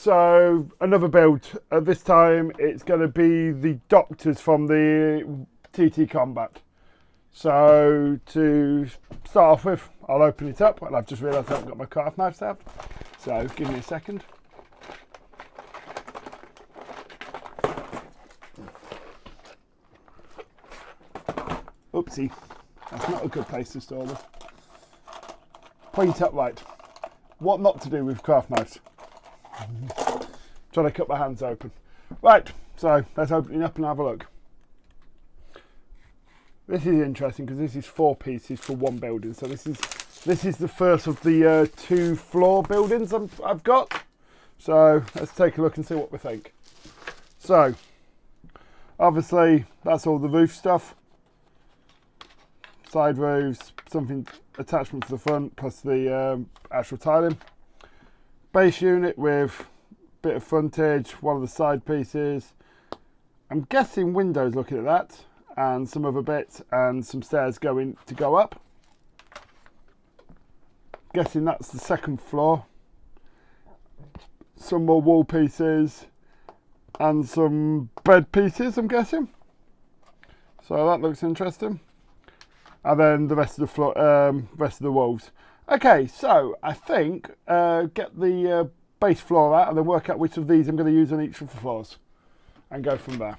so another build. This time it's going to be the doctors from the TTCombat. So to start off with, I'll open it up, and I've just realised I haven't got my craft knife stabbed. So give me a second. Oopsie, that's not a good place to store them. Point upright. What not to do with craft knives. Trying to cut my hands open. Right, so let's open it up and have a look. This is interesting because this is 4 pieces for one building. So this is the first of the 2 floor buildings I've got. So let's take a look and see what we think. So obviously that's all the roof stuff. Side roofs, something attachment to the front, plus the actual tiling. Base unit with a bit of frontage, one of the side pieces. I'm guessing windows looking at that, and some other bits, and some stairs to go up. Guessing that's the second floor. Some more wall pieces and some bed pieces, I'm guessing. So that looks interesting. And then the rest of the floor, rest of the walls. Okay, so I think get the base floor out and then work out which of these I'm going to use on each of the floors, and go from there.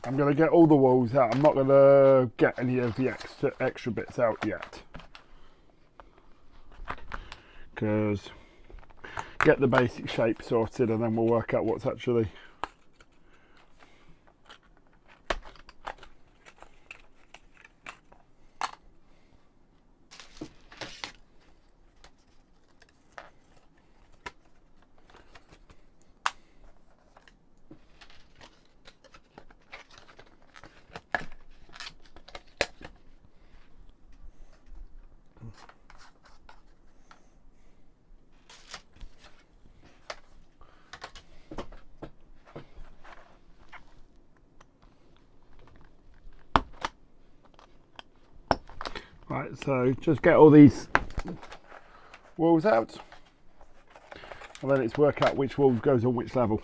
I'm going to get all the walls out. I'm not going to get any of the extra bits out yet, because get the basic shape sorted and then we'll work out what's actually right. So just get all these walls out, and then it's work out which wall goes on which level.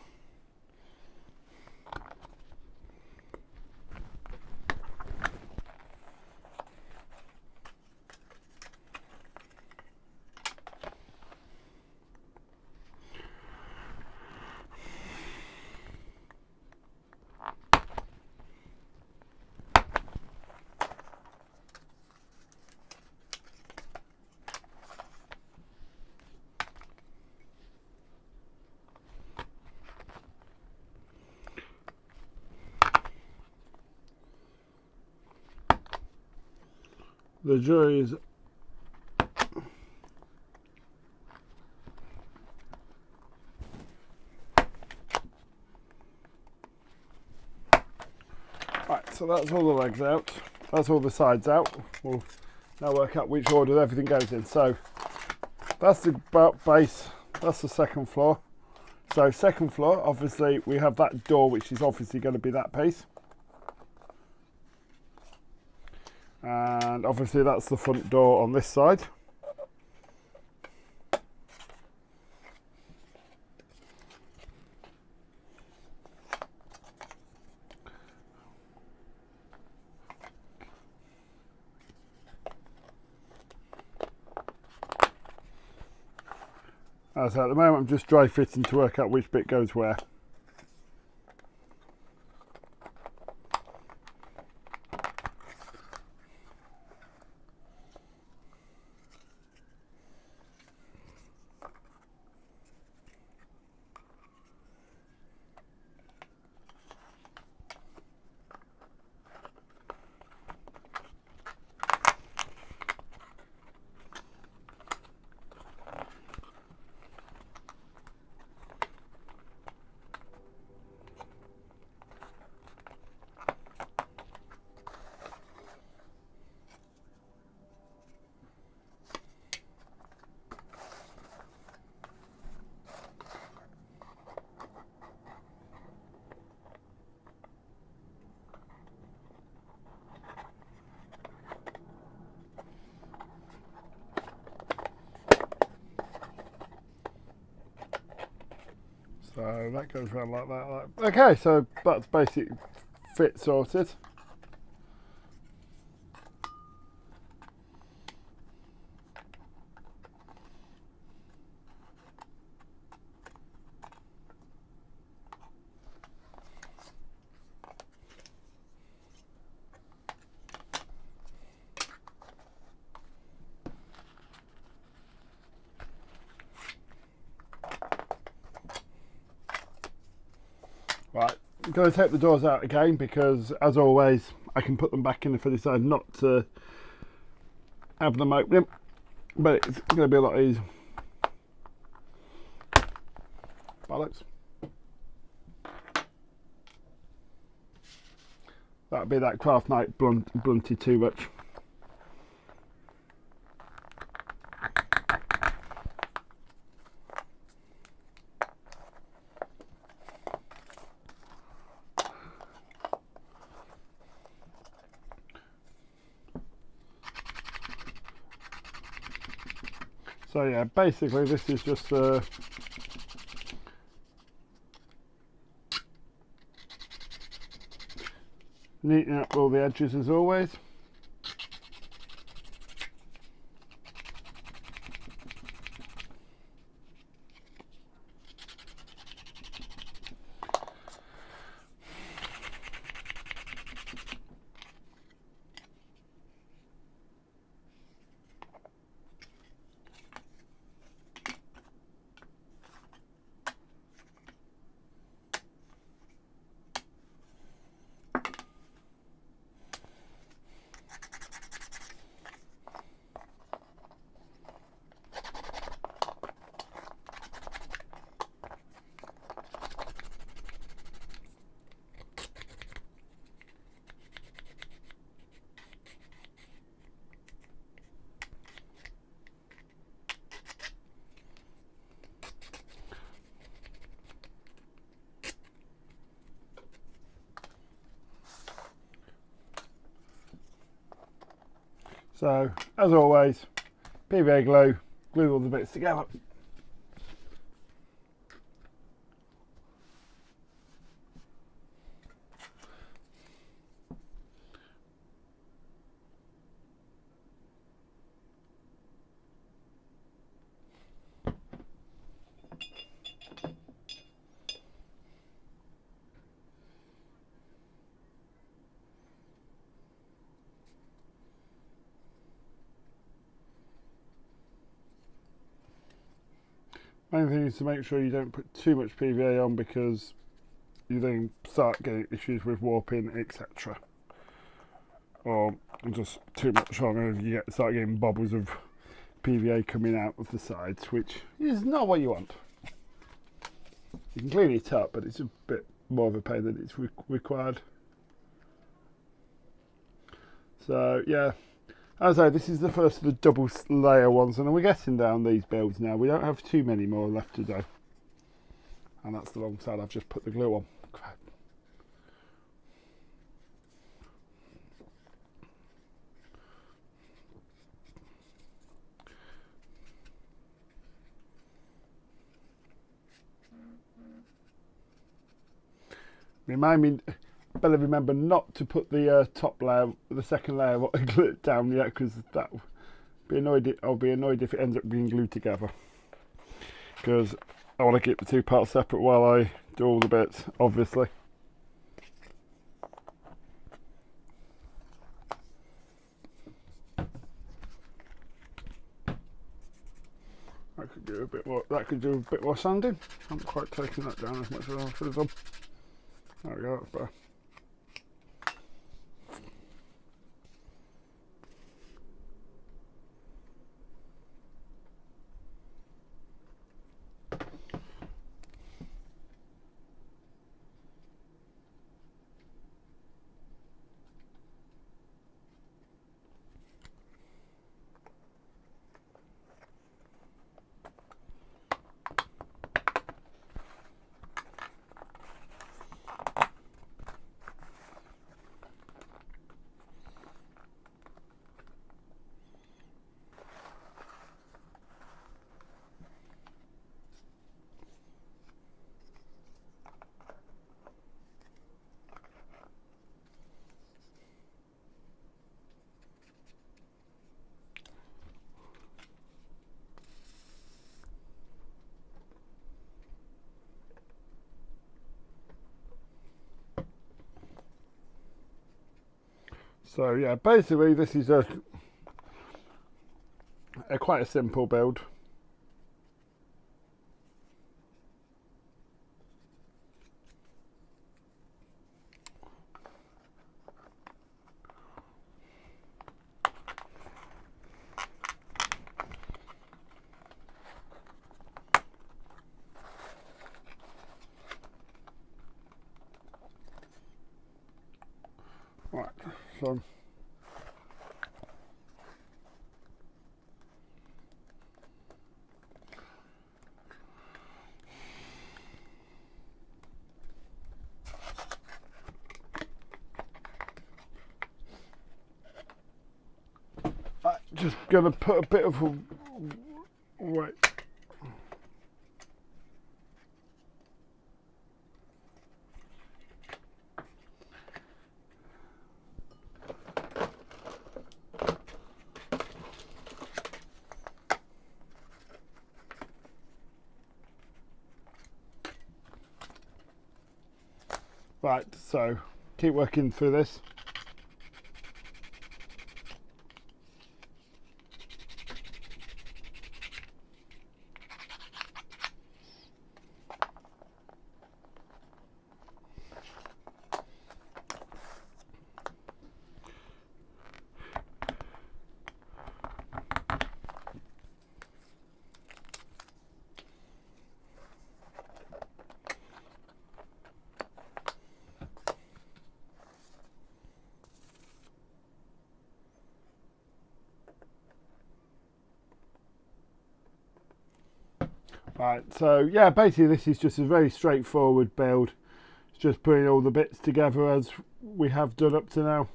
The jury is right, so that's all the legs out, that's all the sides out. We'll now work out which order everything goes in. So that's the base, that's the second floor. So second floor, obviously we have that door, which is obviously going to be that piece. And obviously that's the front door on this side. So at the moment I'm just dry fitting to work out which bit goes where. So that goes around like that. Okay, so that's basic fit sorted. Right, I'm going to take the doors out again because, as always, I can put them back in if I decide not to have them open, but it's going to be a lot easier. Bollocks. That'd be that craft knife blunted too much. So yeah, basically this is just neatening up all the edges as always. So, as always, PVA glue all the bits together. Main thing is to make sure you don't put too much PVA on because you then start getting issues with warping, etc. Or just too much on and you start getting bubbles of PVA coming out of the sides, which is not what you want. You can clean it up, but it's a bit more of a pain than it's required. So yeah, as I say, this is the first of the double layer ones, and we're getting down these builds now. We don't have too many more left to do, and that's the wrong side. I've just put the glue on. Crap. Better remember not to put the top layer, the second layer down yet, because that be annoyed. I'll be annoyed if it ends up being glued together, because I want to keep the two parts separate while I do all the bits, obviously. That could do a bit more. That could do a bit more sanding. I'm not quite taking that down as much as I should have done. There we go. That's better. So yeah, basically this is a quite a simple build. Right, so I'm just gonna put a bit of a weight. Right, so keep working through this. Right, so yeah, basically this is just a very straightforward build. It's just putting all the bits together as we have done up to now.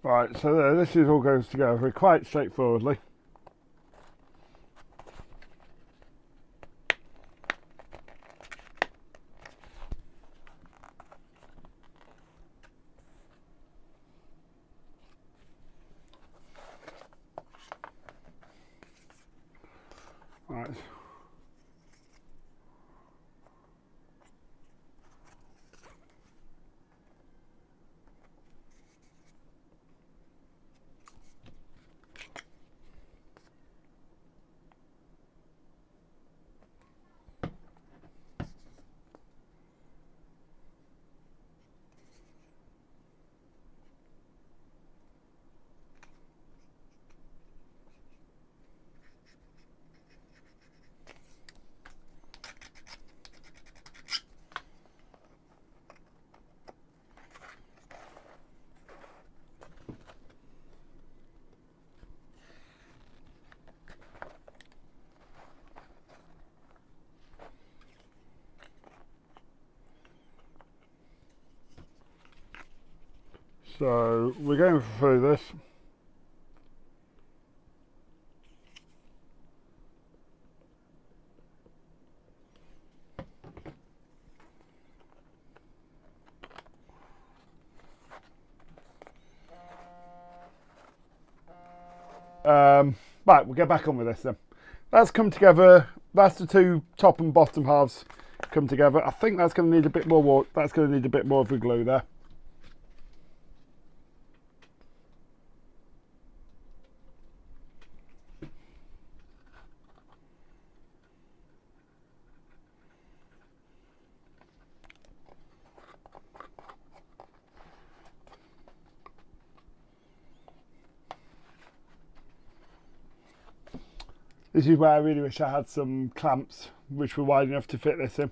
Right, so there, this is all goes together quite straightforwardly. Right. So we're going through this. Right, we'll get back on with this then. That's come together. That's the two top and bottom halves come together. I think that's going to need a bit more water. That's going to need a bit more of the glue there. This is where I really wish I had some clamps which were wide enough to fit this in.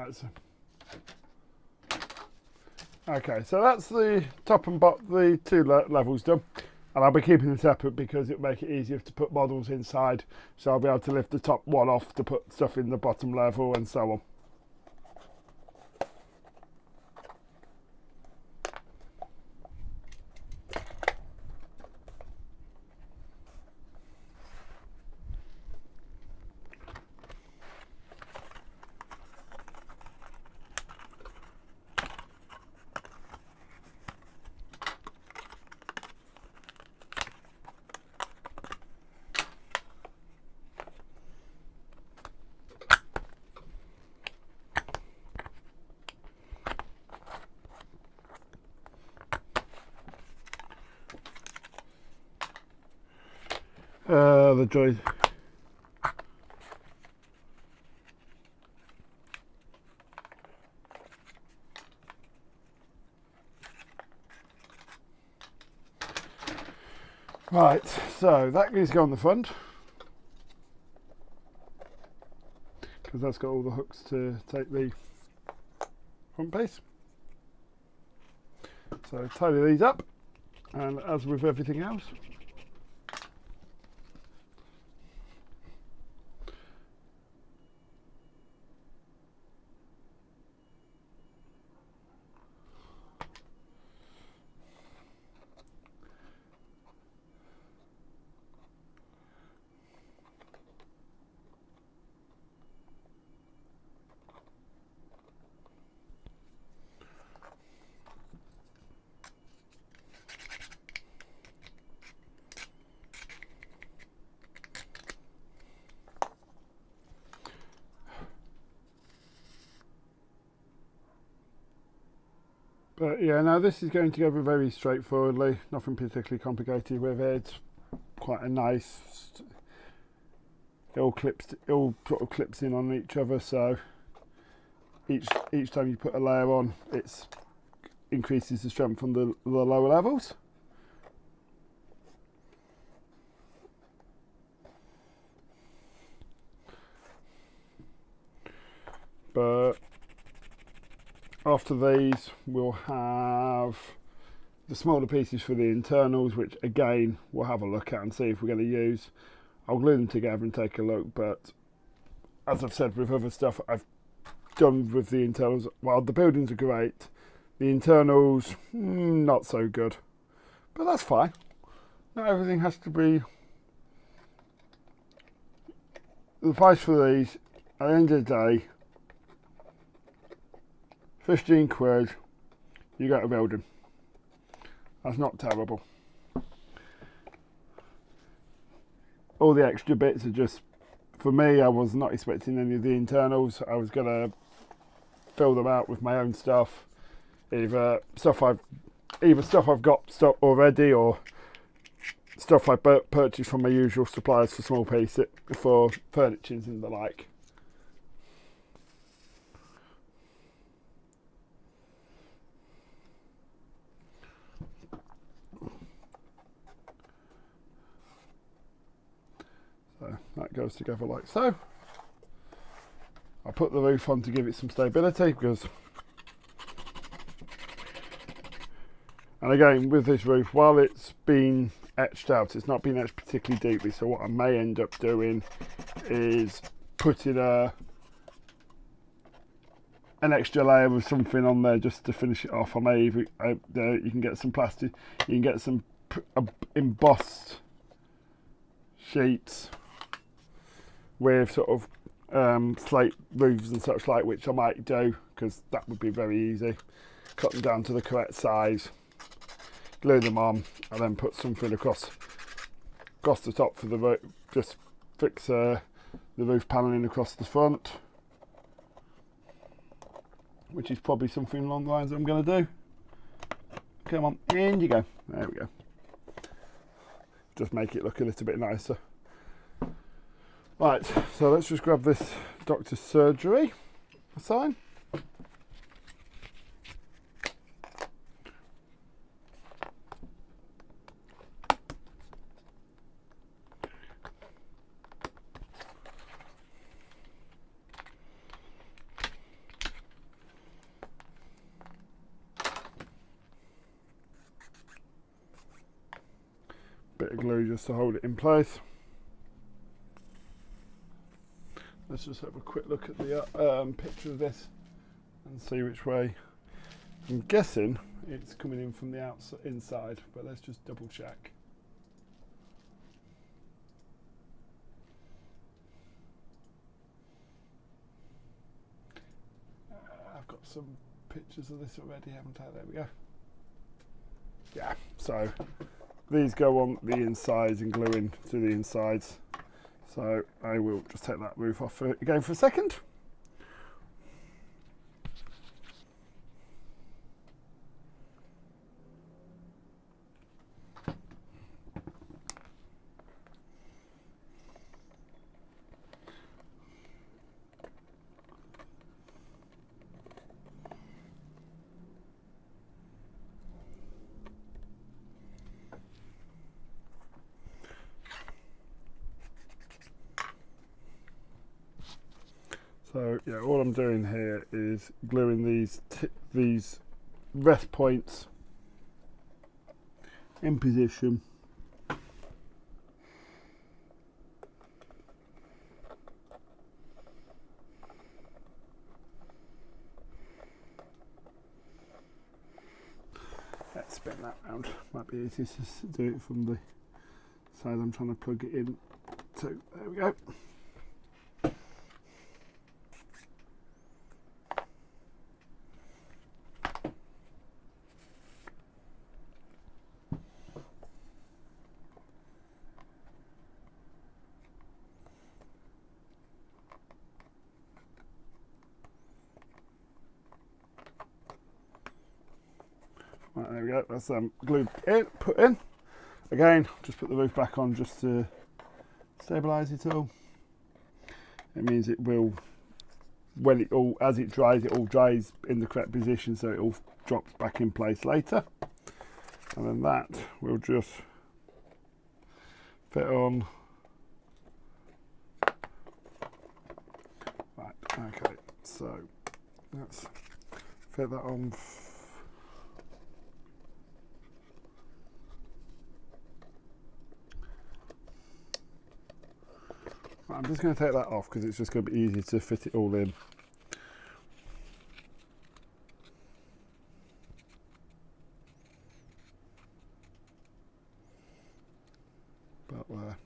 Right. Okay, so that's the top and bottom, the two levels done. And I'll be keeping them separate because it'll make it easier to put models inside. So I'll be able to lift the top one off to put stuff in the bottom level and so on. The joy. Right, so that needs to go on the front because that's got all the hooks to take the front piece. So tidy these up, and as with everything else, but yeah, now this is going together very straightforwardly, nothing particularly complicated with it. Quite a nice, it all sort of clips in on each other, so each time you put a layer on, it increases the strength on the lower levels. But after these, we'll have the smaller pieces for the internals, which again we'll have a look at and see if we're going to use. I'll glue them together and take a look, but as I've said with other stuff I've done with the internals, well, the buildings are great, the internals not so good, but that's fine. Not everything has to be. The price for these at the end of the day, 15 quid, you get a building. That's not terrible. All the extra bits are just, for me, I was not expecting any of the internals. I was going to fill them out with my own stuff. Either stuff I've got stock already, or stuff I purchased from my usual suppliers for small pieces, for furnitures and the like. So that goes together like so. I put the roof on to give it some stability, because, and again with this roof, while it's been etched out, it's not been etched particularly deeply, so what I may end up doing is putting an extra layer of something on there just to finish it off. I may even, you can get some plastic, you can get some embossed sheets with sort of slate roofs and such like, which I might do, because that would be very easy. Cut them down to the correct size, glue them on, and then put something across the top for the roof. Just fix the roof panelling across the front, which is probably something along the lines that I'm going to do. Come on, in you go. There we go. Just make it look a little bit nicer. Right, so let's just grab this doctor's surgery sign. bit of glue just to hold it in place. Let's just have a quick look at the picture of this and see which way. I'm guessing it's coming in from the outside, inside, but let's just double check. I've got some pictures of this already, haven't I? There we go. Yeah, so these go on the insides and glue in to the insides. So I will just take that roof off again for a second. So yeah, all I'm doing here is gluing these rest points in position. Let's spin that round. Might be easier to do it from the side I'm trying to plug it in to. There we go. Right, there we go, that's glued in, put in. Again, just put the roof back on just to stabilise it all. It means it will, as it all dries in the correct position, so it all drops back in place later. And then that will just fit on. Right, okay, so let's fit that on. I'm just going to take that off because it's just going to be easy to fit it all in. About there.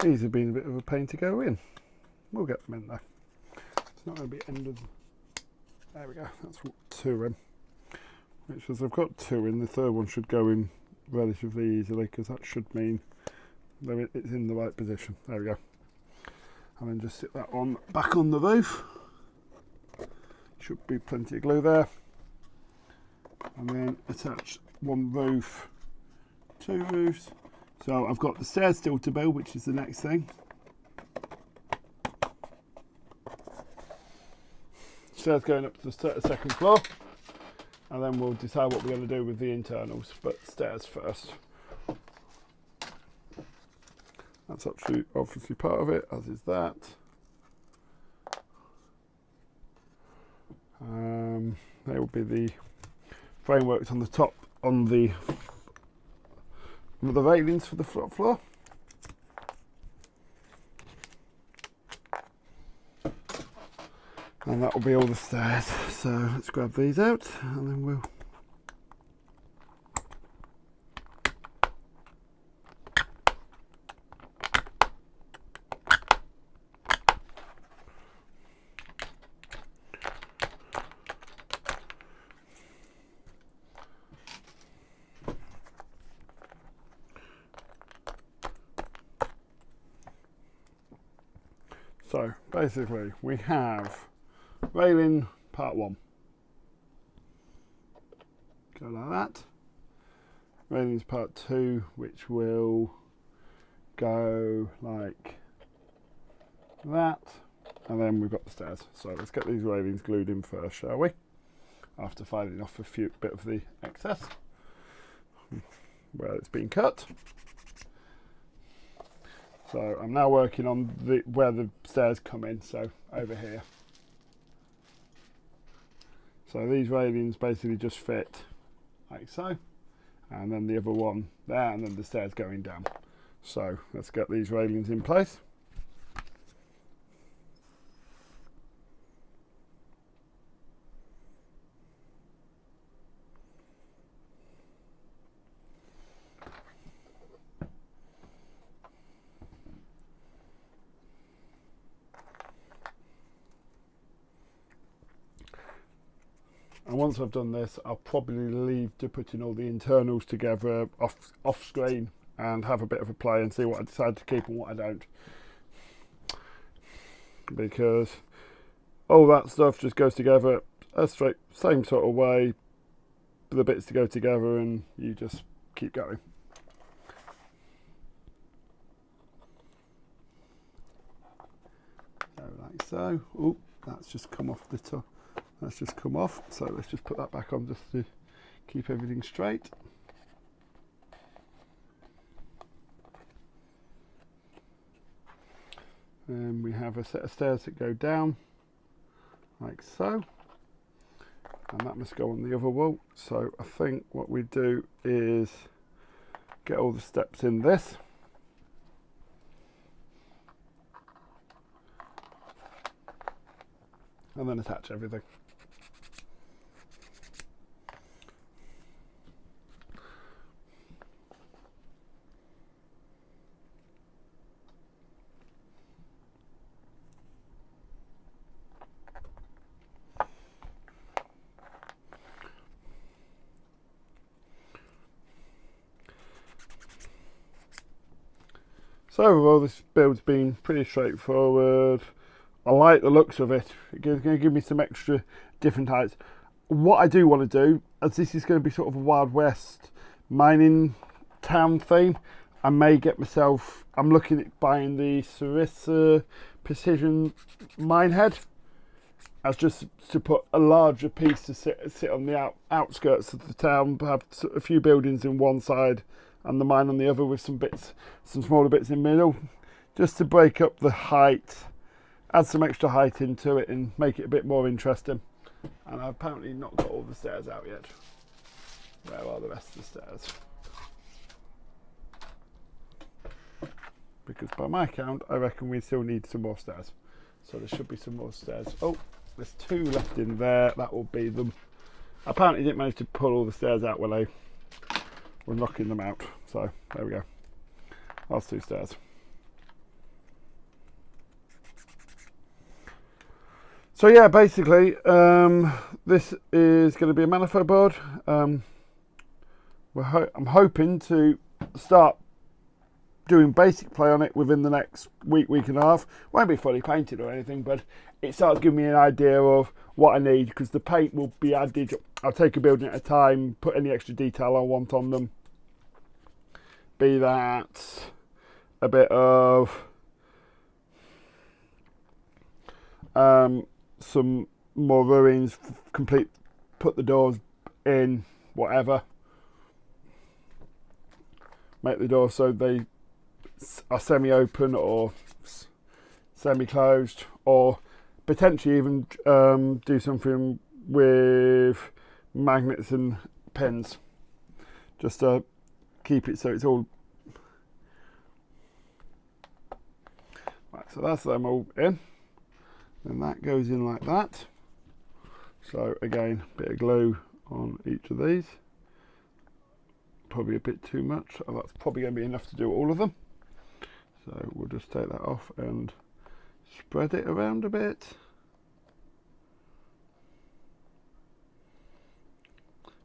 These have been a bit of a pain to go in. We'll get them in there. It's not going to be ended. There we go. That's 2 in. Which is, I've got 2 in. The third one should go in relatively easily because that should mean that it's in the right position. There we go. And then just sit that on back on the roof. Should be plenty of glue there. And then attach 1 roof, 2 roofs. So I've got the stairs still to build, which is the next thing. Stairs going up to the second floor, and then we'll decide what we're going to do with the internals, but stairs first. That's actually obviously part of it, as is that. There will be the frameworks on the top on the railings for the floor. And that will be all the stairs. So let's grab these out and then we'll So basically we have railing part 1. Go like that. Railings part 2, which will go like that. And then we've got the stairs. So let's get these railings glued in first, shall we? After filing off a bit of the excess where it's been cut. So I'm now working on where the stairs come in, so over here. So these railings basically just fit like so, and then the other one there, and then the stairs going down. So let's get these railings in place. And once I've done this, I'll probably leave to putting all the internals together off screen and have a bit of a play and see what I decide to keep and what I don't. Because all that stuff just goes together a straight, same sort of way, the bits to go together, and you just keep going. So like so. Oh, that's just come off the top. That's just come off, so let's just put that back on just to keep everything straight. And we have a set of stairs that go down like so, and that must go on the other wall. So I think what we do is get all the steps in this, and then attach everything. So overall, this build's been pretty straightforward. I like the looks of it. It's going to give me some extra different heights. What I do want to do, as this is going to be sort of a Wild West mining town theme, I may get myself, I'm looking at buying the Sarissa Precision mine head as just to put a larger piece to sit on the outskirts of the town, have a few buildings in one side and the mine on the other with some smaller bits in the middle, just to break up the height, add some extra height into it and make it a bit more interesting. And I've apparently not got all the stairs out yet. Where are the rest of the stairs? Because by my count, I reckon we still need some more stairs. So there should be some more stairs. Oh, there's 2 left in there. That will be them. I apparently didn't manage to pull all the stairs out when I was knocking them out. So there we go. Last 2 stairs. So yeah, basically, this is going to be a manifold board. I'm hoping to start doing basic play on it within the next week and a half. Won't be fully painted or anything, but it starts giving me an idea of what I need, because the paint will be added. I'll take a building at a time, put any extra detail I want on them. Be that a bit of some more ruins, complete, put the doors in, whatever. Make the doors so they are semi-open or semi-closed, or potentially even do something with magnets and pins, just to keep it so it's all right. So that's them all in, and that goes in like that. So again, a bit of glue on each of these, probably a bit too much. Oh, that's probably going to be enough to do all of them. So we'll just take that off and spread it around a bit.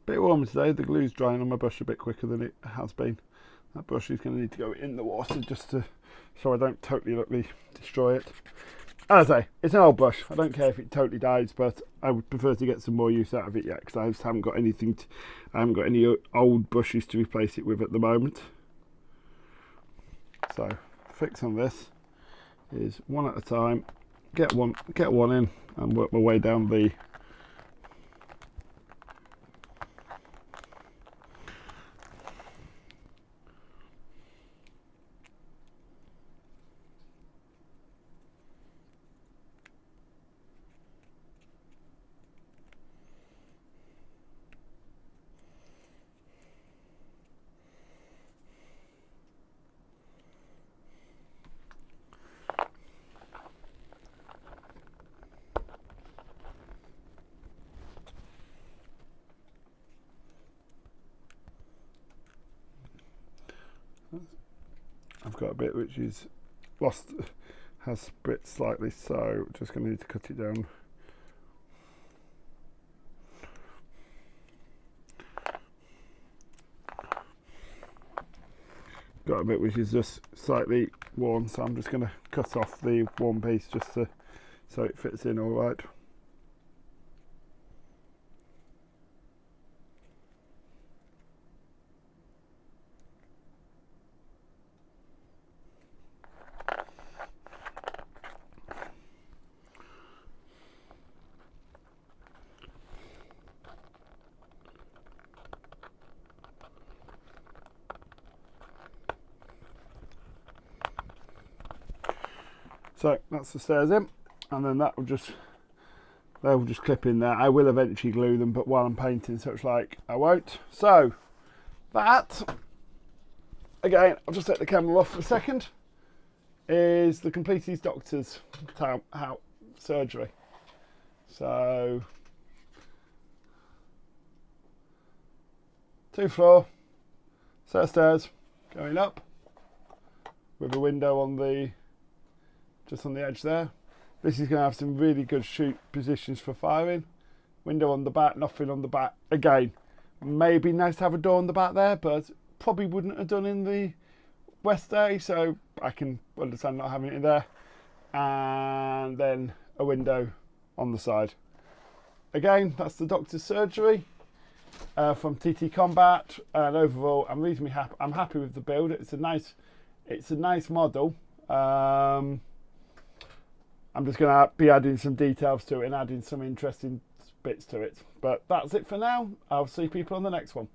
Bit warmer today. The glue's drying on my brush a bit quicker than it has been. That brush is going to need to go in the water just to, so I don't totally destroy it. as I say, it's an old brush. I don't care if it totally dies, but I would prefer to get some more use out of it yet, because I just haven't got anything. I haven't got any old brushes to replace it with at the moment. So, fix on this is one at a time. Get one in, and work my way down the. I've got a bit which is has split slightly, so just going to need to cut it down. Got a bit which is just slightly worn, so I'm just going to cut off the worn piece just so it fits in all right. So that's the stairs in, and then that will just they'll just clip in there. I will eventually glue them, but while I'm painting such like I won't. So that again, I'll just take the camera off for a second, is the completed doctor's surgery. So 2-floor set of stairs going up with a window on the just on the edge there. This is going to have some really good shoot positions for firing. Window on the back, nothing on the back. Again, maybe nice to have a door on the back there, but probably wouldn't have done in the West A, so I can understand not having it in there. And then a window on the side. Again, that's the doctor's surgery from TTCombat, and overall I'm reasonably happy. I'm happy with the build. It's a nice model. I'm just going to be adding some details to it and adding some interesting bits to it. But that's it for now. I'll see people on the next one.